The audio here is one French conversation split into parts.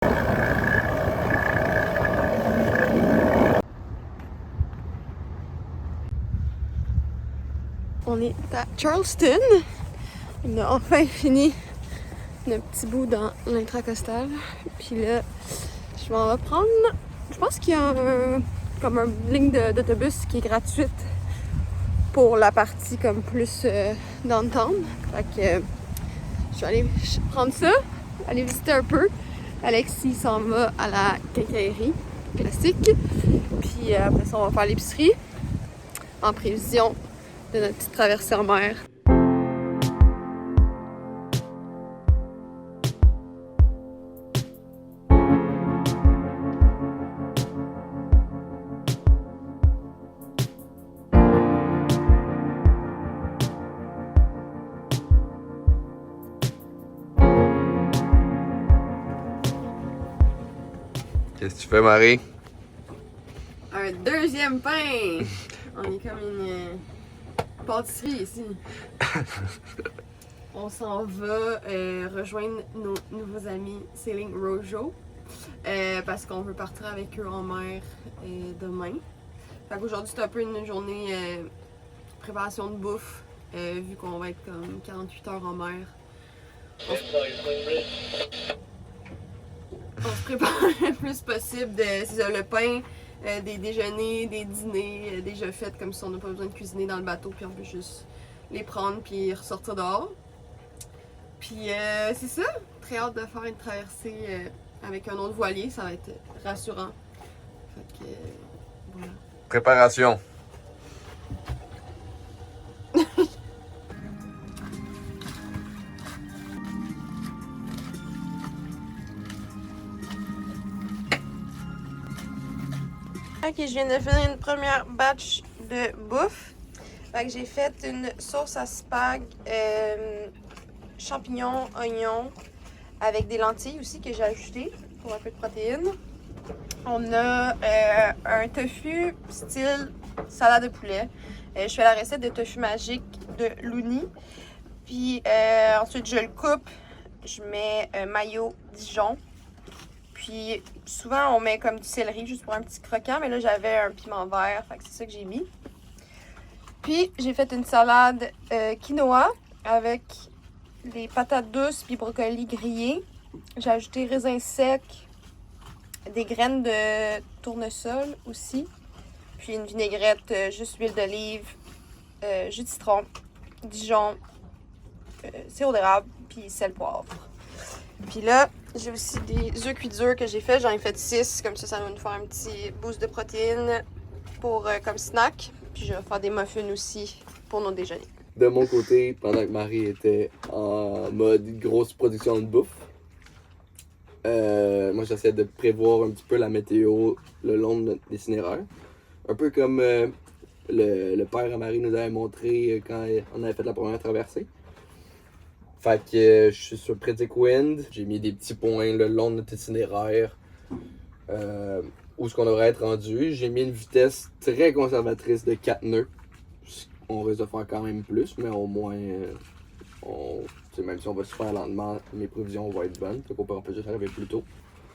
On est à Charleston. On a enfin fini notre petit bout dans l'intracostal. Puis là, je vais en reprendre. Je pense qu'il y a comme une ligne d'autobus qui est gratuite pour la partie comme plus downtown. Fait que je vais aller prendre ça, aller visiter un peu. Alexis s'en va à la quincaillerie classique. Puis après ça, on va faire l'épicerie en prévision de notre petite traversée en mer. Qu'est-ce que tu fais, Marie? Un deuxième pain! On est comme une pâtisserie ici. On s'en va rejoindre nos nouveaux amis Sailing Rojo parce qu'on veut partir avec eux en mer demain. Fait qu'aujourd'hui c'est un peu une journée préparation de bouffe vu qu'on va être comme 48 heures en mer. On se prépare le plus possible de le pain, des déjeuners, des dîners déjà faits comme si on n'a pas besoin de cuisiner dans le bateau puis on peut juste les prendre puis ressortir dehors. Puis c'est ça, très hâte de faire une traversée avec un autre voilier, ça va être rassurant. Fait que voilà. Préparation. Ok, je viens de finir une première batch de bouffe. Fait que j'ai fait une sauce à spag, champignons, oignons, avec des lentilles aussi que j'ai ajouté pour un peu de protéines. On a un tofu style salade de poulet. Je fais la recette de tofu magique de Looney. Puis ensuite je le coupe, je mets mayo Dijon. Puis souvent on met comme du céleri juste pour un petit croquant, mais là j'avais un piment vert, fait que c'est ça que j'ai mis. Puis j'ai fait une salade quinoa avec des patates douces puis brocolis grillés. J'ai ajouté raisins secs, des graines de tournesol aussi, puis une vinaigrette, juste huile d'olive, jus de citron, Dijon, sirop d'érable, puis sel poivre. Puis là, j'ai aussi des œufs cuits durs que j'ai fait. J'en ai fait 6, comme ça va nous faire un petit boost de protéines pour comme snack. Puis je vais faire des muffins aussi pour nos déjeuners. De mon côté, pendant que Marie était en mode grosse production de bouffe, moi j'essaie de prévoir un petit peu la météo le long de notre itinéraire. Un peu comme le père à Marie nous avait montré quand on avait fait la première traversée. Fait que je suis sur Predict Wind, j'ai mis des petits points le long de notre itinéraire où est-ce qu'on devrait être rendu. J'ai mis une vitesse très conservatrice de 4 nœuds. On risque de faire quand même plus, mais au moins, même si on va super lentement, mes prévisions vont être bonnes. Donc on peut juste arriver plus tôt.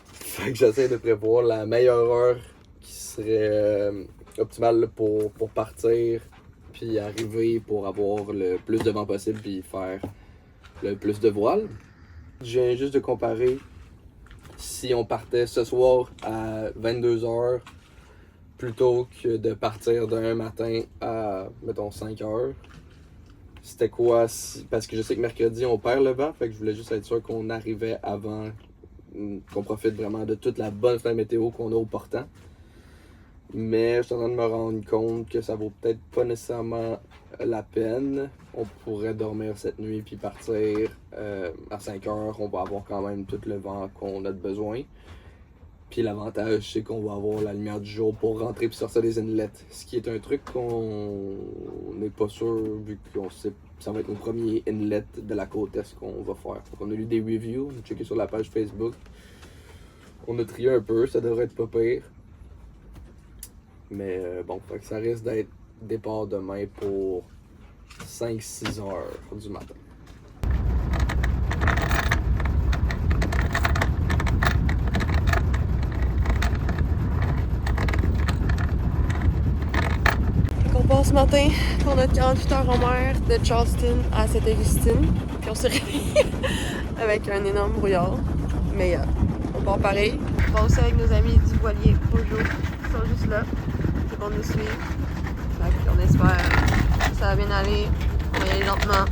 Fait que j'essaie de prévoir la meilleure heure qui serait optimale pour partir, puis arriver pour avoir le plus de vent possible, puis faire le plus de voiles. Je viens juste de comparer si on partait ce soir à 22h plutôt que de partir d'un matin à, mettons, 5h. C'était quoi? Parce que je sais que mercredi, on perd le vent, fait que je voulais juste être sûr qu'on arrivait avant, qu'on profite vraiment de toute la bonne fin météo qu'on a au portant. Mais je suis en train de me rendre compte que ça vaut peut-être pas nécessairement la peine. On pourrait dormir cette nuit puis partir à 5h. On va avoir quand même tout le vent qu'on a de besoin. Puis l'avantage, c'est qu'on va avoir la lumière du jour pour rentrer puis sortir des inlets. Ce qui est un truc qu'on n'est pas sûr, vu qu'on sait que ça va être nos premiers inlets de la côte est qu'on va faire. Donc on a lu des reviews, on a checké sur la page Facebook. On a trié un peu, ça devrait être pas pire. Mais bon, fait que ça risque d'être départ demain pour 5-6 heures du matin. matin pour notre 48 heures en mer de Charleston à Sainte-Augustine. Puis on s'est réveillé avec un énorme brouillard. Mais on part pareil. On va aussi avec nos amis du voilier Bojo qui sont juste là. Qui vont nous suivre. Puis on espère que ça va bien aller. On va y aller lentement.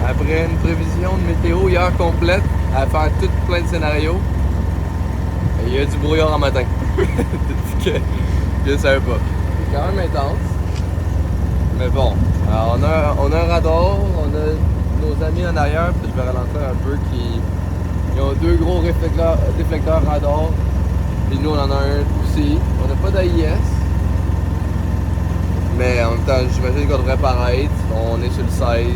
Après une prévision de météo hier complète, à faire tout plein de scénarios, il y a du brouillard en matin. que je savais pas. C'est quand même intense. Mais bon, alors on a un radar, on a nos amis en arrière, puis je vais ralentir un peu, qui ont 2 gros déflecteurs radar. Puis nous on en a un aussi. On n'a pas d'AIS. Mais en même temps, j'imagine qu'on devrait paraître. On est sur le 16.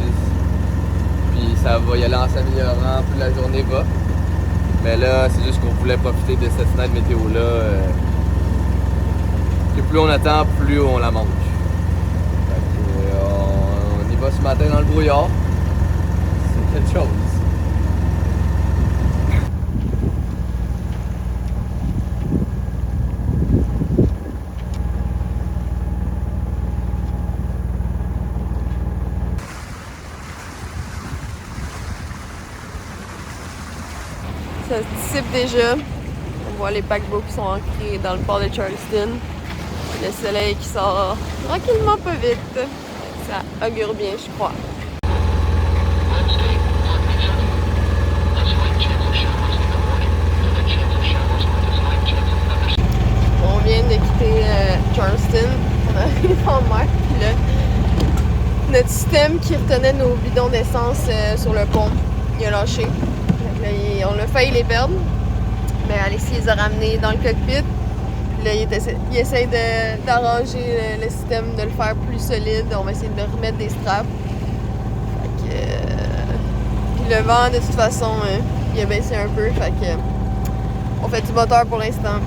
Puis ça va y aller en s'améliorant, plus la journée va. Mais là, c'est juste qu'on voulait profiter de cette fenêtre météo-là. Et plus on attend, plus on la mange. Fait que, on y va ce matin dans le brouillard. C'est quelque chose. Ça se dissipe déjà. On voit les paquebots qui sont ancrés dans le port de Charleston. Le soleil qui sort tranquillement pas vite. Ça augure bien, je crois. On vient de quitter Charleston. On arrive en mer. Puis là, notre système qui retenait nos bidons d'essence sur le pont, il a lâché. On a failli les perdre, mais Alexis les a ramenés dans le cockpit. Là, il essaie d'arranger le système, de le faire plus solide. On va essayer de remettre des straps. Fait que, puis le vent, de toute façon, il a baissé un peu. Fait que, on fait du moteur pour l'instant.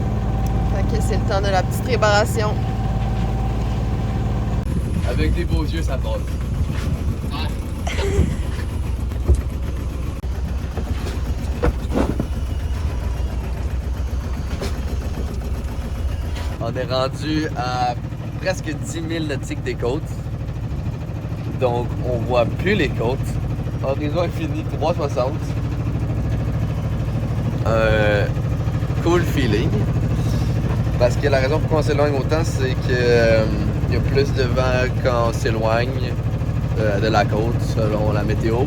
Fait que c'est le temps de la petite réparation. Avec des beaux yeux, ça passe. On est rendu à presque 10 000 nautiques des côtes. Donc, on voit plus les côtes. Horizon infini, 360. Cool feeling. Parce que la raison pourquoi on s'éloigne autant, c'est que il y a plus de vent quand on s'éloigne de la côte, selon la météo.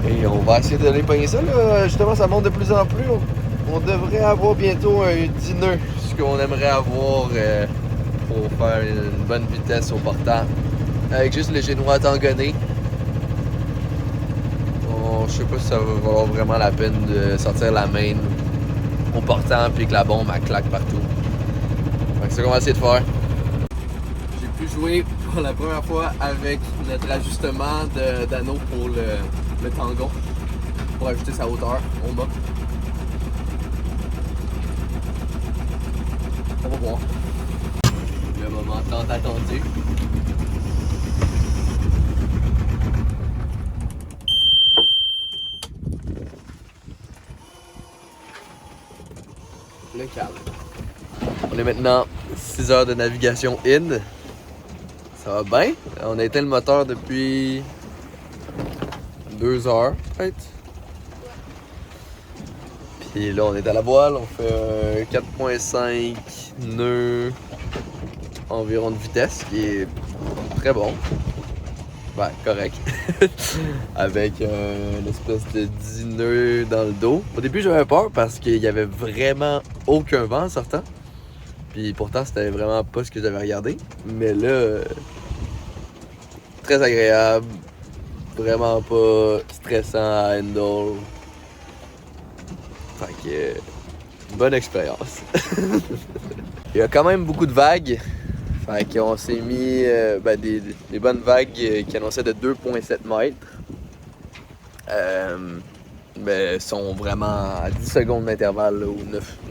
Et on va essayer d'aller pogner ça. Là. Justement, ça monte de plus en plus. On devrait avoir bientôt un 10 nœuds, ce qu'on aimerait avoir pour faire une bonne vitesse au portant. Avec juste les génois tangonnés. Je sais pas si ça va valoir vraiment la peine de sortir la main au portant puis que la bombe elle claque partout. C'est ça qu'on va essayer de faire. J'ai pu jouer pour la première fois avec notre ajustement d'anneau pour le tangon. Pour ajuster sa hauteur au bas. On va voir. Le moment tant attendu. Le calme. On est maintenant 6 heures de navigation in. Ça va bien. On a éteint le moteur depuis 2 heures peut-être. Puis là on est à la voile, on fait 4.5 nœuds environ de vitesse, qui est très bon. Ouais, correct. Avec une espèce de 10 nœuds dans le dos. Au début, j'avais peur parce qu'il y avait vraiment aucun vent en sortant. Puis pourtant, c'était vraiment pas ce que j'avais regardé. Mais là, très agréable. Vraiment pas stressant à handle. Fait que, bonne expérience. Il y a quand même beaucoup de vagues. Fait qu'on s'est mis des bonnes vagues qui annonçaient de 2,7 mètres. Mais sont vraiment à 10 secondes d'intervalle, ou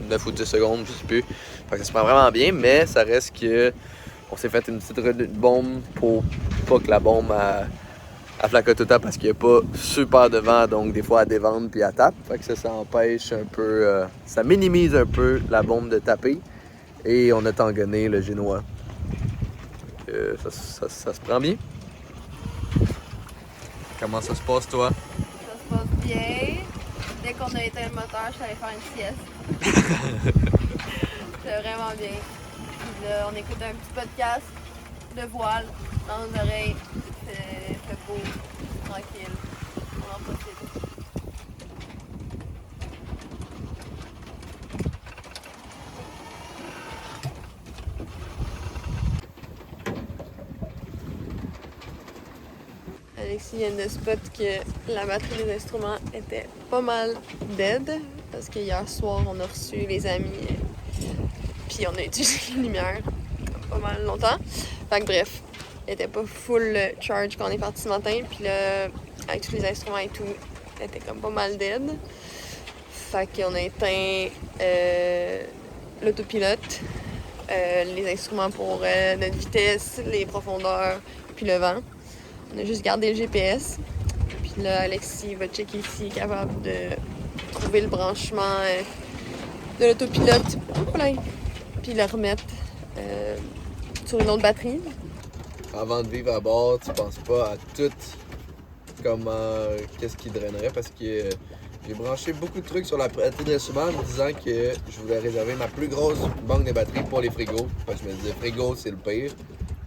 9 ou 10 secondes, je sais plus. Fait que ça se prend vraiment bien, mais ça reste que on s'est fait une petite bombe pour pas que la bombe Elle flacote tout le temps parce qu'il n'y a pas super de vent, donc des fois elle dévente puis elle tape. Fait que ça empêche un peu, ça minimise un peu la bombe de taper. Et on a tangonné le génois. Ça se prend bien. Comment ça se passe, toi? Ça se passe bien. Dès qu'on a éteint le moteur, je suis allée faire une sieste. C'était vraiment bien. Puis là, on écoute un petit podcast de voile dans nos oreilles. C'est beau, tranquille. On en profite. Alexis vient de spot que la batterie des instruments était pas mal dead parce que hier soir on a reçu les amis puis on a utilisé les lumières pas mal longtemps. Fait que bref, elle était pas full charge quand on est parti ce matin puis là avec tous les instruments et tout, elle était comme pas mal dead. Fait qu'on a éteint l'autopilote, les instruments pour notre vitesse, les profondeurs puis le vent. On a juste gardé le GPS. Puis là, Alexis va checker s'il est capable de trouver le branchement de l'autopilote. Puis le remettre sur une autre batterie. Avant de vivre à bord, tu penses pas à tout qu'est-ce qui drainerait parce que j'ai branché beaucoup de trucs sur la batterie d'instrument en me disant que je voulais réserver ma plus grosse banque de batterie pour les frigos. Parce que je me disais, frigo, c'est le pire.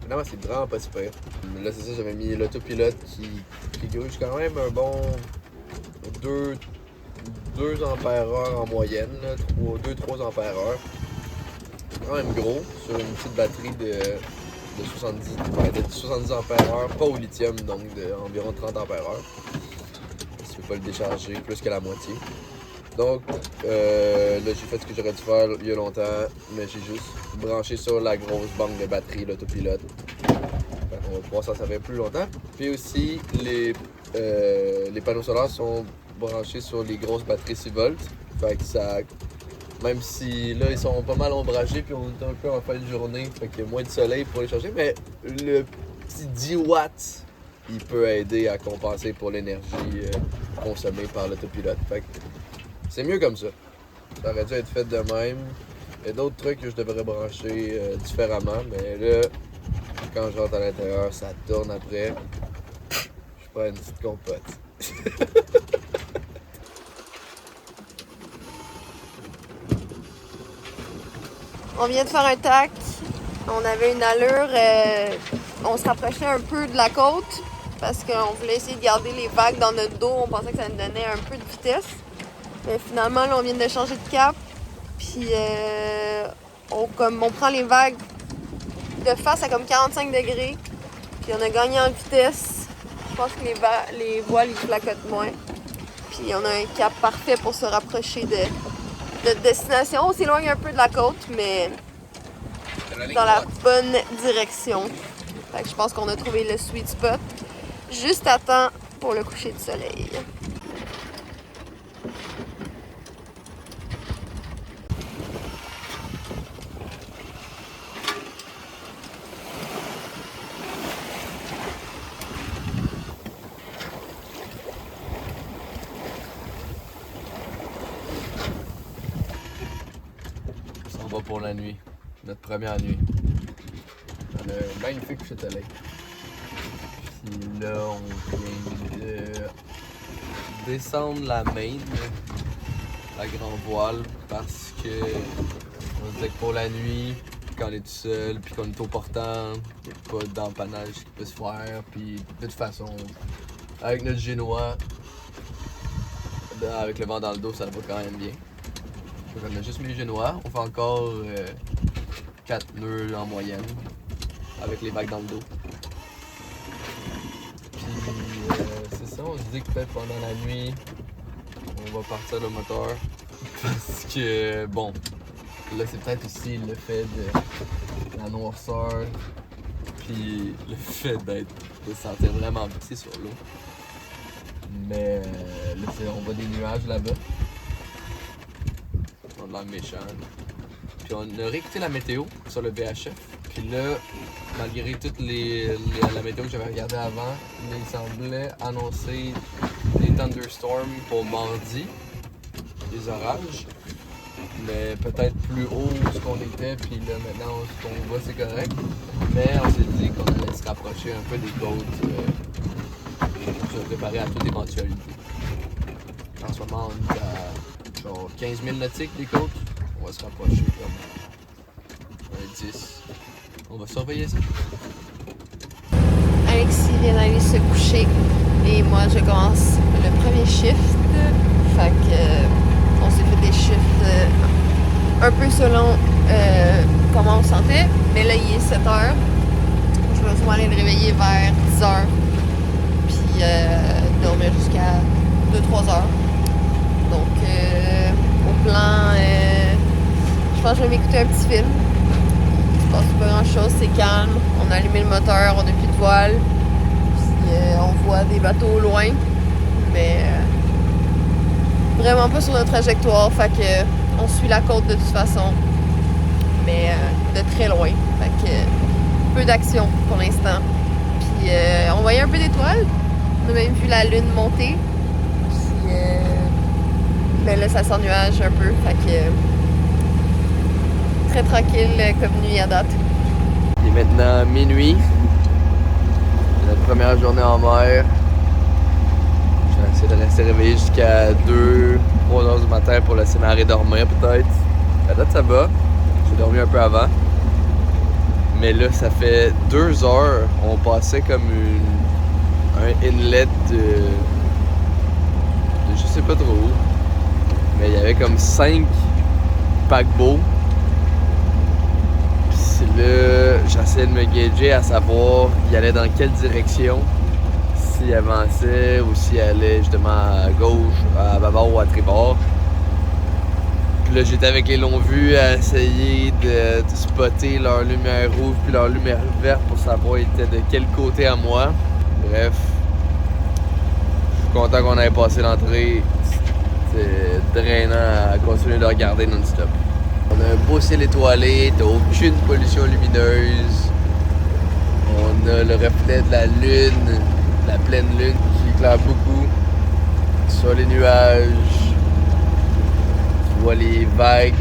Finalement, c'est vraiment pas super. Là, c'est ça, j'avais mis l'autopilote qui gruge quand même un bon 2 ampères-heure en moyenne, 2-3 ampères-heure. Quand même gros sur une petite batterie de 70 ampères-heure, pas au lithium, donc d'environ 30 ampères-heure. Si tu peux pas le décharger plus que la moitié. Donc là, j'ai fait ce que j'aurais dû faire il y a longtemps, mais j'ai juste branché sur la grosse banque de batterie, l'autopilote. On va pouvoir s'en servir plus longtemps. Puis aussi, les panneaux solaires sont branchés sur les grosses batteries 6 volts. Fait que ça, même si là, ils sont pas mal ombragés, puis on est un peu en fin de journée, fait qu'il y a moins de soleil pour les charger, mais le petit 10 watts, il peut aider à compenser pour l'énergie consommée par l'autopilote. Fait que c'est mieux comme ça. Ça aurait dû être fait de même. Il y a d'autres trucs que je devrais brancher différemment, mais là, quand je rentre à l'intérieur, ça tourne après. Je prends une petite compote. On vient de faire un tac. On avait une allure. On se rapprochait un peu de la côte parce qu'on voulait essayer de garder les vagues dans notre dos. On pensait que ça nous donnait un peu de vitesse. Mais finalement, là, on vient de changer de cap. Puis on prend les vagues de face à comme 45 degrés. Puis on a gagné en vitesse. Je pense que les voiles ils flacotent moins. Puis on a un cap parfait pour se rapprocher de notre destination. On s'éloigne un peu de la côte, mais dans la bonne direction. Fait que je pense qu'on a trouvé le sweet spot juste à temps pour le coucher de soleil. On va pour la nuit, notre première nuit. On a un magnifique coucher de soleil. Puis là, on vient de descendre la main, la grande voile, parce que on disait que pour la nuit, quand on est tout seul, puis qu'on est au portant, il n'y a pas d'empannage qui peut se faire. Puis de toute façon, avec notre génois, avec le vent dans le dos, ça va quand même bien. On a juste mis les génois. On fait encore 4 nœuds en moyenne avec les vagues dans le dos. Puis c'est ça, on se dit que peut-être pendant la nuit, on va partir le moteur. Parce que bon, là c'est peut-être aussi le fait de la noirceur, puis le fait de se sentir vraiment petit sur l'eau. Mais là on voit des nuages là-bas. On a l'air méchant. Puis on a réécouté la météo sur le VHF. Puis là, malgré toute la météo que j'avais regardée avant, mais il semblait annoncer des thunderstorms pour mardi, des orages. Mais peut-être plus haut où ce qu'on était, puis là maintenant où ce qu'on va c'est correct. Mais on s'est dit qu'on allait se rapprocher un peu des côtes pour se préparer à toute éventualité. En ce moment on est à genre 15 000 nautiques des côtes. On va se rapprocher comme un 10. On va surveiller ça. Alexis vient d'aller se coucher et moi je commence le premier shift. Fait que on s'est fait des shifts un peu selon comment on se sentait. Mais là il est 7h. Je vais souvent aller le réveiller vers 10h. Puis dormir jusqu'à 2-3 heures. Donc au plan, je pense que je vais m'écouter un petit film. Il se passe pas grand chose, c'est calme. On a allumé le moteur, on n'a plus de voile. Puis on voit des bateaux au loin. Mais vraiment pas sur notre trajectoire. Fait que on suit la côte de toute façon. Mais de très loin. Fait que peu d'action pour l'instant. Puis on voyait un peu d'étoiles. On a même vu la lune monter. Puis ben là ça s'ennuage un peu. Fait que très tranquille comme nuit à date. Il est maintenant minuit. C'est notre première journée en mer. Je vais essayer de rester réveillé jusqu'à 2-3 heures du matin pour laisser Marie dormir peut-être. À date ça va. J'ai dormi un peu avant. Mais là ça fait 2 heures. On passait comme un inlet de je sais pas trop où. Mais il y avait comme 5 paquebots. Là, j'essayais de me gager à savoir il allait dans quelle direction, s'il avançait ou s'il allait justement à gauche, à bâbord ou à tribord. Puis là, j'étais avec les longs vues à essayer de spotter leur lumière rouge puis leur lumière verte pour savoir ils étaient de quel côté à moi. Bref, je suis content qu'on ait passé l'entrée. C'était drainant à continuer de regarder non-stop. On a un beau ciel étoilé, t'as aucune pollution lumineuse. On a le reflet de la lune, la pleine lune qui éclaire beaucoup sur les nuages. Tu vois les vagues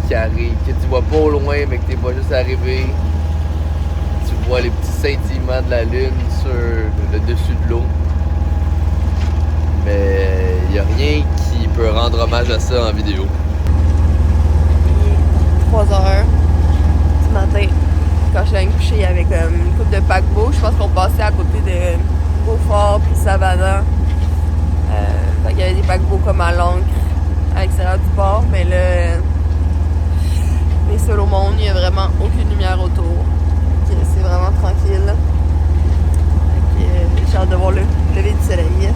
qui arrivent, que tu vois pas au loin mais que tu vois juste arriver. Tu vois les petits scintillements de la lune sur le dessus de l'eau. Mais il n'y a rien qui peut rendre hommage à ça en vidéo. 3 heures du matin. Quand je suis allée me coucher, il y avait comme une couple de paquebots. Je pense qu'on passait à côté de Beaufort puis Savannah. Fait qu'il y avait des paquebots comme à l'ancre à l'extérieur du port. Mais là, les seuls au monde, il n'y a vraiment aucune lumière autour. C'est vraiment tranquille. Fait que, j'ai hâte de voir le lever du soleil.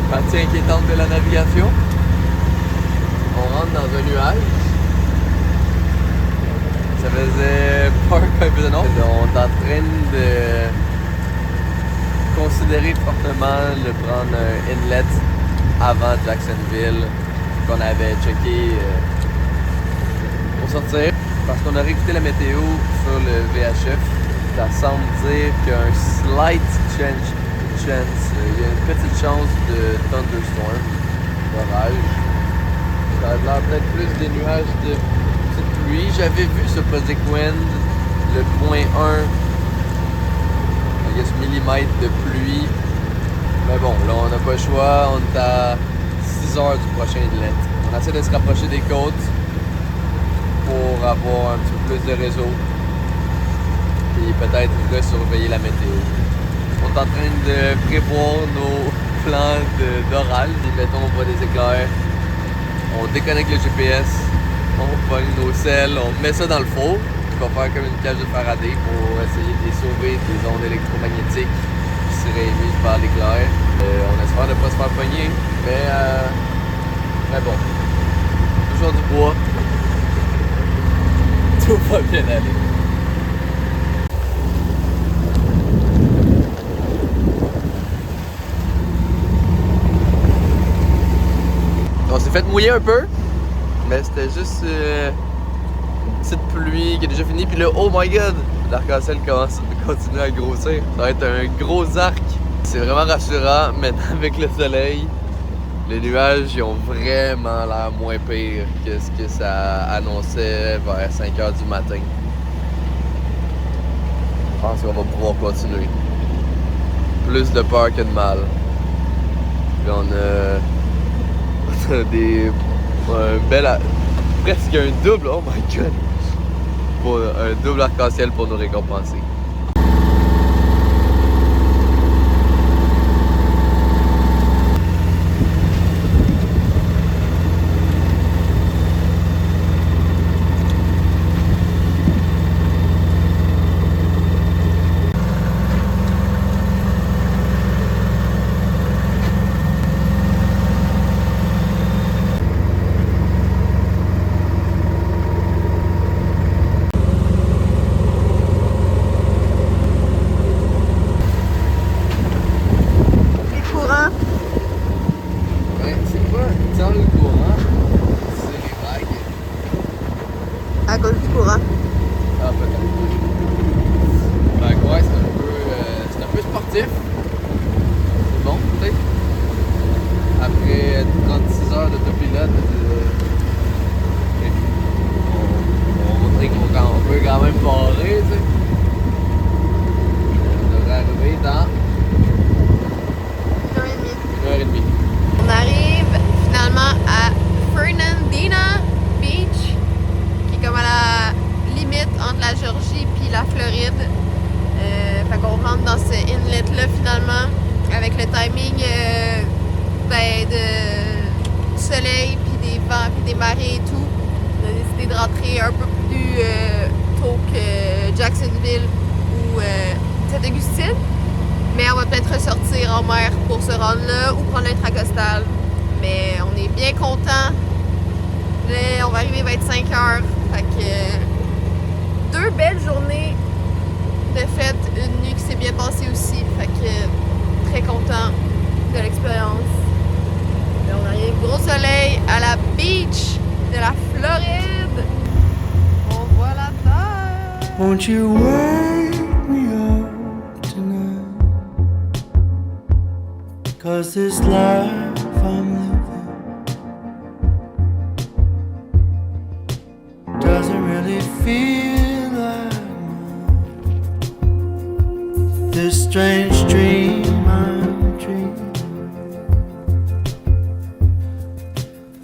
Partie inquiétante de la navigation. On rentre dans un nuage. Ça faisait peur un peu de nom. On est en train de considérer fortement de prendre un inlet avant Jacksonville qu'on avait checké pour sortir. Parce qu'on a réécouté la météo sur le VHF. Ça semble dire qu'il y a un slight chance. Il y a une petite chance de thunderstorm, d'orage. Ça a l'air peut-être plus des nuages de petite pluie. J'avais vu ce Project Wind, le point 1, I guess, millimètres de pluie. Mais bon, là on n'a pas le choix, on est à 6 heures du prochain inlet. On essaie de se rapprocher des côtes pour avoir un petit peu plus de réseau. Et peut-être surveiller la météo. On est en train de prévoir nos plans d'orage. Mettons, on voit des éclairs, on déconnecte le GPS, on pogne nos selles, on met ça dans le four. On va faire comme une cage de Faraday pour essayer de les sauver des ondes électromagnétiques qui seraient émises par l'éclair. On espère ne pas se faire pogner, mais bon, toujours du bois. Tout va bien aller. On s'est fait mouiller un peu, mais c'était juste une petite pluie qui est déjà finie. Puis là, oh my god, l'arc-en-ciel continue à grossir. Ça va être un gros arc. C'est vraiment rassurant. Maintenant, avec le soleil, les nuages ils ont vraiment l'air moins pire que ce que ça annonçait vers 5h du matin. Je pense qu'on va pouvoir continuer. Plus de peur que de mal. Puis on a presque un double, oh my god, un double arc-en-ciel pour nous récompenser. À cause du courant. Ah, peut-être. Fait que ouais, c'est un peu sportif. C'est bon, peut-être. Après 36 heures d'autopilote, on va montrer qu'on peut quand même barrer, tu sais. On devrait arriver dans 1h30. 1h30. On arrive finalement à Fernandina Beach, qui est comme à la limite entre la Géorgie et la Floride. Fait qu'on rentre dans ce inlet-là finalement, avec le timing de soleil, puis des vents, puis des marées et tout. On a décidé de rentrer un peu plus tôt que Jacksonville ou Saint-Augustine. Mais on va peut-être ressortir en mer pour se rendre là ou prendre l'intracostal. Mais on est bien content. Là, on va arriver à 25 heures. Fait que 2 belles journées de fête, une nuit qui s'est bien passée aussi. Fait que très content de l'expérience. Là, on arrive gros soleil à la beach de la Floride. On voit la terre. Won't you wake me up tonight? 'Cause this life I'm living doesn't really feel like mine. This strange dream I'm dreaming,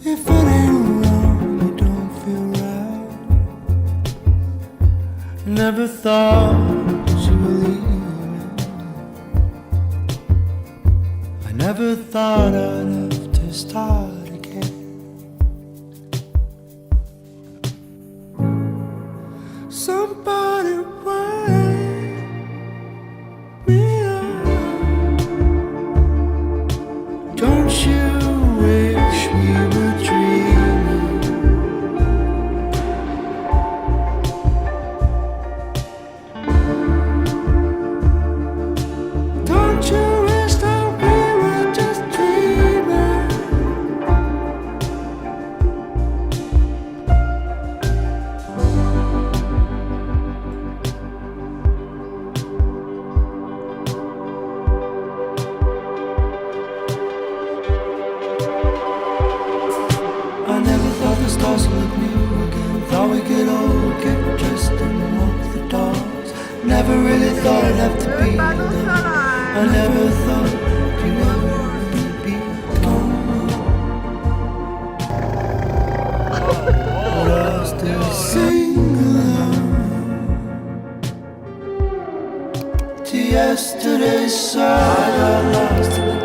if it ain't wrong, it don't feel right. Never thought you were leaving. I never thought I'd have to start again. Somebody wake me up. Don't you wish we were dreaming? Don't you wish that we were just dreaming? I never thought the stars would look new again. Thought we could all get dressed and walk the dogs. Never really thought I'd have to be there. I never thought you'd ever really be gone. But I still sing along to yesterday's side. I got lost in the